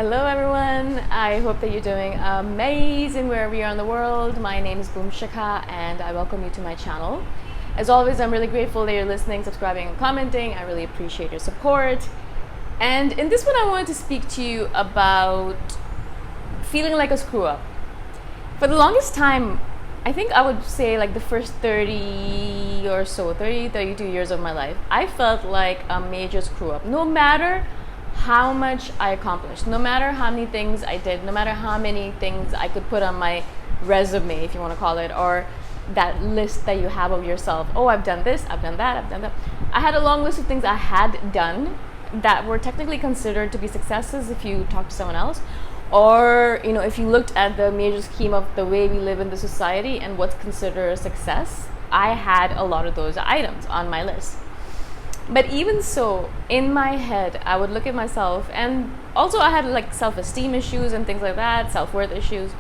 Hello everyone, I hope that you're doing amazing wherever you are in the world. My name is Shikha and I welcome you to my channel. As always, I'm really grateful that you're listening, subscribing and commenting. I really appreciate your support. And in this one I wanted to speak to you about feeling like a screw up. For the longest time, I think I would say like the first 32 years of my life, I felt like a major screw up. No matter how much I accomplished, no matter how many things I did, no matter how many things I could put on my resume, if you want to call it, or that list that you have of yourself. Oh, I've done this, I've done that, I've done that. I had a long list of things I had done that were technically considered to be successes if you talk to someone else, or if you looked at the major scheme of the way we live in the society and what's considered a success. I had a lot of those items on my list. But even so, in my head, I would look at myself, and also I had like self-esteem issues and things like that, self-worth issues,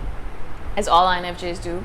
as all INFJs do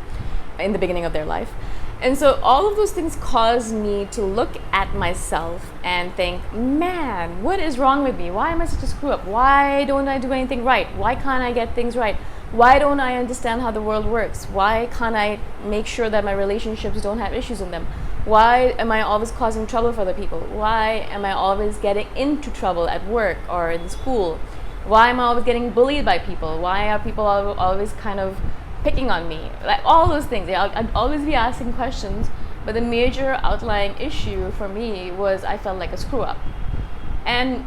in the beginning of their life. And so all of those things caused me to look at myself and think, man, what is wrong with me? Why am I such a screw up? Why don't I do anything right? Why can't I get things right? Why don't I understand how the world works? Why can't I make sure that my relationships don't have issues in them? Why am I always causing trouble for other people? Why am I always getting into trouble at work or in school? Why am I always getting bullied by people? Why are people always kind of picking on me? Like all those things. I'd always be asking questions, but the major outlying issue for me was I felt like a screw up. And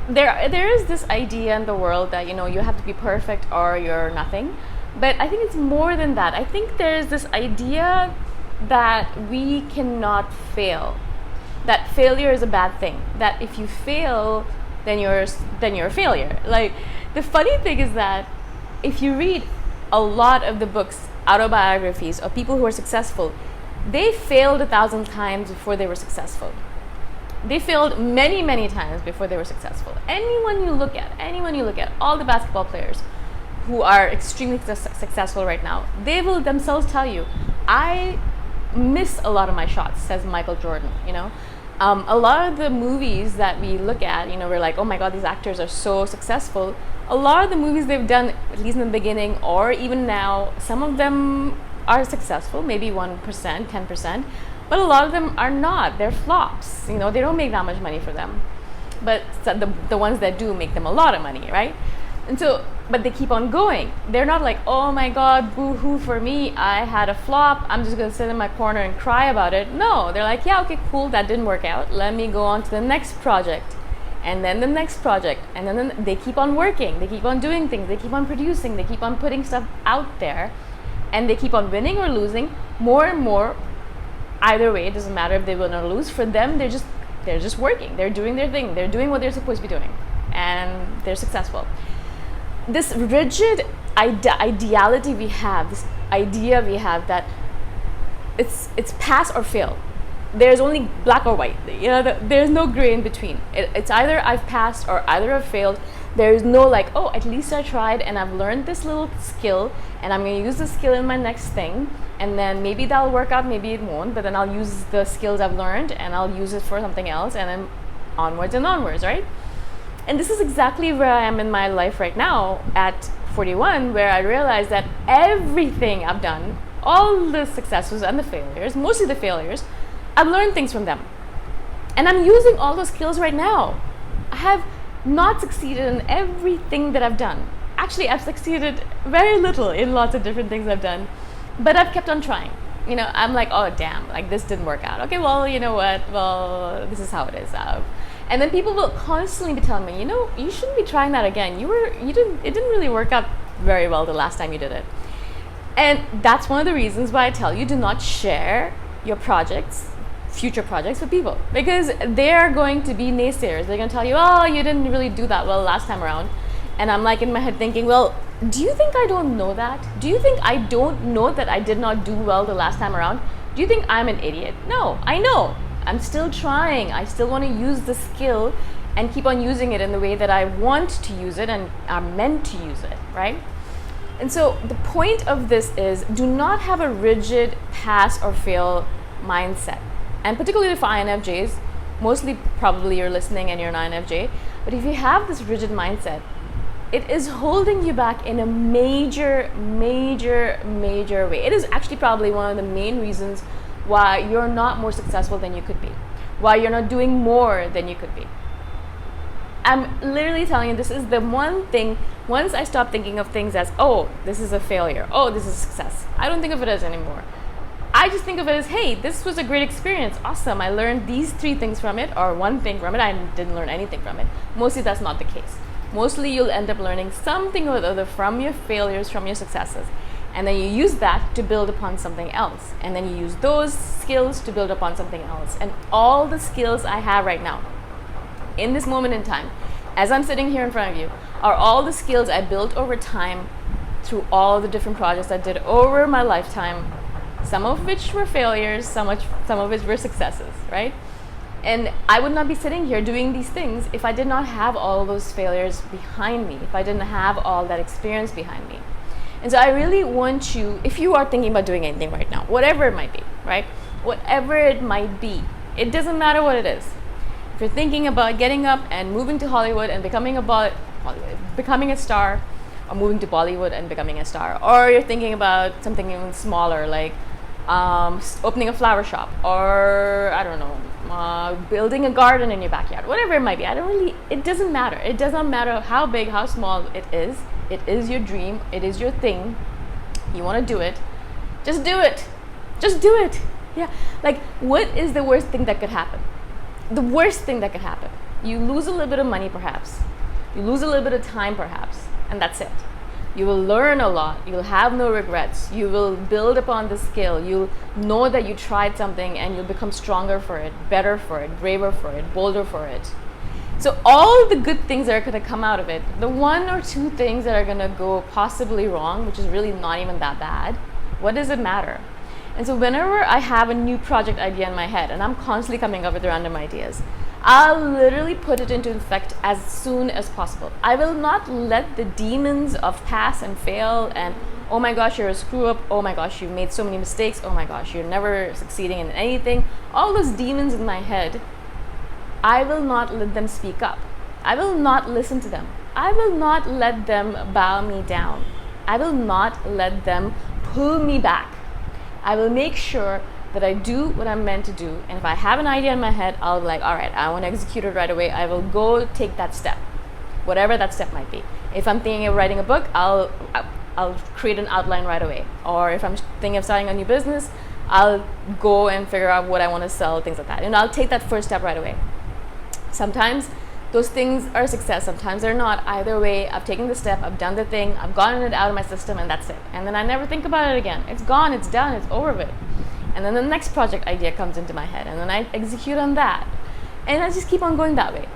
there is this idea in the world that you have to be perfect or you're nothing. But I think it's more than that. I think there's this idea that we cannot fail, that failure is a bad thing, that if you fail then you're a failure. Like, the funny thing is that if you read a lot of the books, autobiographies of people who are successful, they failed 1,000 times before they were successful. They failed many times before they were successful. Anyone you look at, all the basketball players who are extremely successful right now, they will themselves tell you, I miss a lot of my shots, says Michael Jordan. A lot of the movies that we look at, we're like, oh my god, these actors are so successful. A lot of the movies they've done, at least in the beginning or even now, some of them are successful, maybe 1%, 10%, but a lot of them are not. They're flops. They don't make that much money for them, but the ones that do make them a lot of money, right? And so, but they keep on going. They're not like, oh my god, boo-hoo for me, I had a flop, I'm just gonna sit in my corner and cry about it. No, they're like, yeah, okay, cool, that didn't work out, let me go on to the next project, and then the next project, and then they keep on working, they keep on doing things, they keep on producing, they keep on putting stuff out there, and they keep on winning or losing more and more. Either way, it doesn't matter if they win or lose. For them, they're just working, they're doing their thing, they're doing what they're supposed to be doing, and they're successful. This rigid ideality we have, this idea we have that it's pass or fail. There's only black or white. There's no gray in between. It's either I've passed or either I've failed. There is no like, oh, at least I tried and I've learned this little skill and I'm going to use the skill in my next thing, and then maybe that'll work out, maybe it won't, but then I'll use the skills I've learned and I'll use it for something else, and then onwards and onwards, right? And this is exactly where I am in my life right now at 41, where I realize that everything I've done, all the successes and the failures, mostly the failures, I've learned things from them. And I'm using all those skills right now. I have not succeeded in everything that I've done. Actually, I've succeeded very little in lots of different things I've done, but I've kept on trying. I'm like, oh damn, like this didn't work out. Okay, well, you know what? Well, this is how it is. And then people will constantly be telling me, you shouldn't be trying that again. It didn't really work out very well the last time you did it. And that's one of the reasons why I tell you, do not share your projects, future projects, with people, because they're going to be naysayers. They're going to tell you, oh, you didn't really do that well last time around. And I'm like in my head thinking, well, do you think I don't know that? Do you think I don't know that I did not do well the last time around? Do you think I'm an idiot? No, I know. I'm still trying. I still want to use the skill and keep on using it in the way that I want to use it and are meant to use it, right? And so the point of this is, do not have a rigid pass or fail mindset. And particularly for INFJs, mostly probably you're listening and you're an INFJ, but if you have this rigid mindset, it is holding you back in a major way. It is actually probably one of the main reasons why you're not more successful than you could be, why you're not doing more than you could be. I'm literally telling you, this is the one thing. Once I stop thinking of things as, oh, this is a failure, oh, this is a success, I don't think of it as anymore. I just think of it as, hey, this was a great experience, awesome, I learned these 3 things from it, or 1 thing from it, I didn't learn anything from it. Mostly that's not the case. Mostly you'll end up learning something or the other from your failures, from your successes. And then you use that to build upon something else. And then you use those skills to build upon something else. And all the skills I have right now, in this moment in time, as I'm sitting here in front of you, are all the skills I built over time through all the different projects I did over my lifetime, some of which were failures, some of which were successes, right? And I would not be sitting here doing these things if I did not have all those failures behind me, if I didn't have all that experience behind me. And so I really want you, if you are thinking about doing anything right now, whatever it might be, right? Whatever it might be, it doesn't matter what it is. If you're thinking about getting up and moving to Hollywood and becoming a star, or moving to Bollywood and becoming a star, or you're thinking about something even smaller, like opening a flower shop, or I don't know, building a garden in your backyard, whatever it might be. It doesn't matter. It does not matter how big, how small it is. It is your dream. It is your thing. You want to do it. Just do it. Just do it. Yeah. Like, what is the worst thing that could happen? The worst thing that could happen. You lose a little bit of money, perhaps. You lose a little bit of time, perhaps. And that's it. You will learn a lot. You'll have no regrets. You will build upon the skill. You'll know that you tried something and you'll become stronger for it, better for it, braver for it, bolder for it. So all the good things that are going to come out of it, the 1 or 2 things that are going to go possibly wrong, which is really not even that bad, what does it matter? And so whenever I have a new project idea in my head, and I'm constantly coming up with random ideas, I'll literally put it into effect as soon as possible. I will not let the demons of pass and fail and, oh my gosh, you're a screw up, oh my gosh, you made so many mistakes, oh my gosh, you're never succeeding in anything. All those demons in my head, I will not let them speak up. I will not listen to them. I will not let them bow me down. I will not let them pull me back. I will make sure that I do what I'm meant to do. And if I have an idea in my head, I'll be like, all right, I want to execute it right away. I will go take that step, whatever that step might be. If I'm thinking of writing a book, I'll create an outline right away. Or if I'm thinking of starting a new business, I'll go and figure out what I want to sell, things like that. And I'll take that first step right away. Sometimes those things are a success, sometimes they're not. Either way, I've taken the step, I've done the thing, I've gotten it out of my system, and that's it. And then I never think about it again. It's gone, it's done, it's over with. And then the next project idea comes into my head, and then I execute on that. And I just keep on going that way.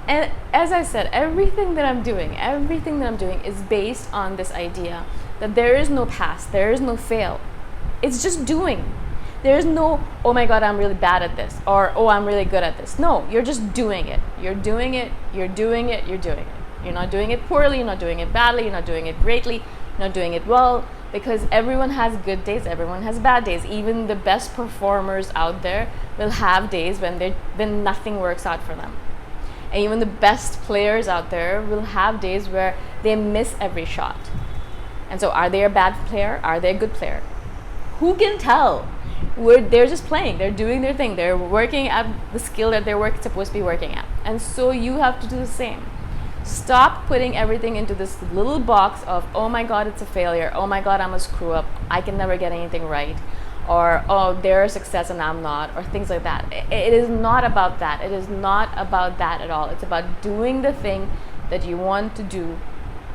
And as I said, everything that I'm doing is based on this idea that there is no pass, there is no fail. It's just doing. There's no, oh my God, I'm really bad at this, or oh, I'm really good at this. No, you're just doing it. You're doing it, you're doing it, you're doing it. You're not doing it poorly, you're not doing it badly, you're not doing it greatly, you're not doing it well, because everyone has good days, everyone has bad days. Even the best performers out there will have days when nothing works out for them. And even the best players out there will have days where they miss every shot. And so are they a bad player? Are they a good player? Who can tell? They're just playing, they're doing their thing, they're working at the skill that they're supposed to be working at. And so you have to do the same. Stop putting everything into this little box of, oh my God, it's a failure, oh my God, I'm a screw up, I can never get anything right, or oh, they're a success and I'm not, or things like that. It is not about that. It is not about that at all. It's about doing the thing that you want to do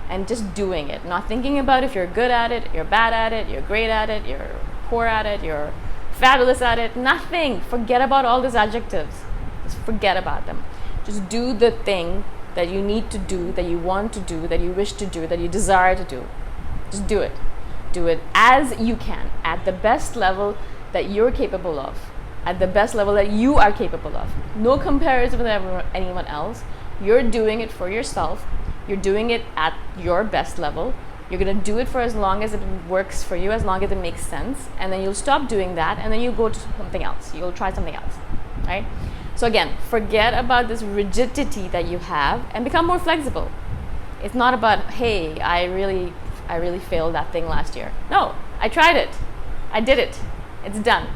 and just doing it, not thinking about if you're good at it, you're bad at it, you're great at it, you're poor at it, you're fabulous at it. Nothing. Forget about all these adjectives. Just forget about them. Just do the thing that you need to do, that you want to do, that you wish to do, that you desire to do. Just do it. Do it as you can, at the best level that you're capable of, at the best level that you are capable of. No comparison with anyone else. You're doing it for yourself. You're doing it at your best level. You're going to do it for as long as it works for you, as long as it makes sense. And then you'll stop doing that, and then you'll go to something else. You'll try something else, right? So again, forget about this rigidity that you have and become more flexible. It's not about, hey, I really failed that thing last year. No, I tried it. I did it. It's done.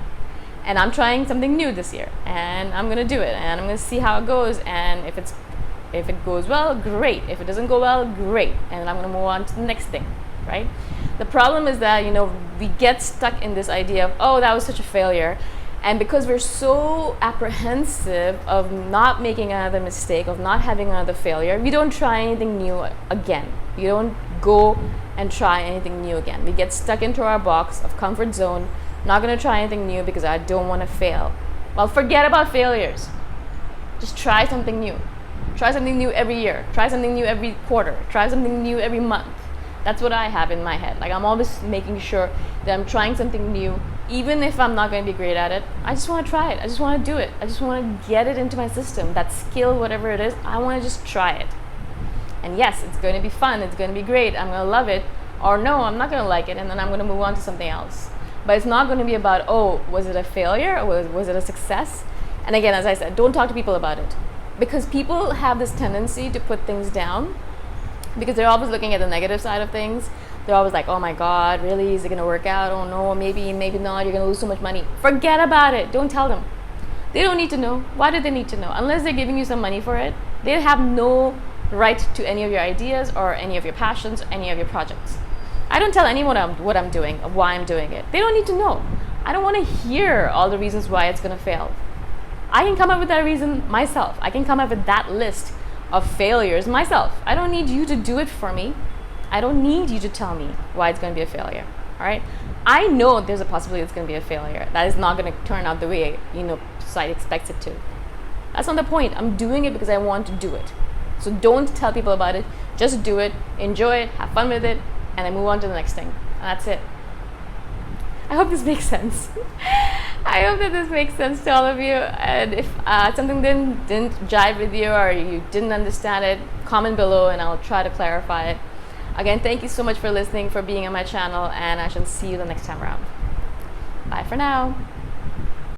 And I'm trying something new this year, and I'm gonna do it, and I'm gonna see how it goes. And if it goes well, great. If it doesn't go well, great. And I'm gonna move on to the next thing, right? The problem is that, we get stuck in this idea of, oh, that was such a failure. And because we're so apprehensive of not making another mistake, of not having another failure, we don't try anything new again. We don't go and try anything new again. We get stuck into our box of comfort zone, not going to try anything new because I don't want to fail. Well, forget about failures. Just try something new. Try something new every year. Try something new every quarter. Try something new every month. That's what I have in my head. Like, I'm always making sure that I'm trying something new. Even if I'm not going to be great at it, I just want to try it. I just want to do it. I just want to get it into my system. That skill, whatever it is, I want to just try it. And yes, it's going to be fun. It's going to be great. I'm going to love it. Or no, I'm not going to like it, and then I'm going to move on to something else. But it's not going to be about, oh, was it a failure or was it a success? And again, as I said, don't talk to people about it. Because people have this tendency to put things down because they're always looking at the negative side of things. They're always like, oh my God, really? Is it going to work out? Oh no, maybe not. You're going to lose so much money. Forget about it. Don't tell them. They don't need to know. Why do they need to know? Unless they're giving you some money for it, they have no right to any of your ideas or any of your passions, or any of your projects. I don't tell anyone what I'm doing, or why I'm doing it. They don't need to know. I don't want to hear all the reasons why it's going to fail. I can come up with that reason myself. I can come up with that list of failures myself. I don't need you to do it for me. I don't need you to tell me why it's going to be a failure. All right? I know there's a possibility it's going to be a failure. That is not going to turn out the way, society expects it to. That's not the point. I'm doing it because I want to do it. So don't tell people about it. Just do it, enjoy it, have fun with it, and then move on to the next thing. And that's it. I hope this makes sense. I hope that this makes sense to all of you. And if something didn't jive with you or you didn't understand it, comment below and I'll try to clarify it. Again, thank you so much for listening, for being on my channel, and I shall see you the next time around. Bye for now.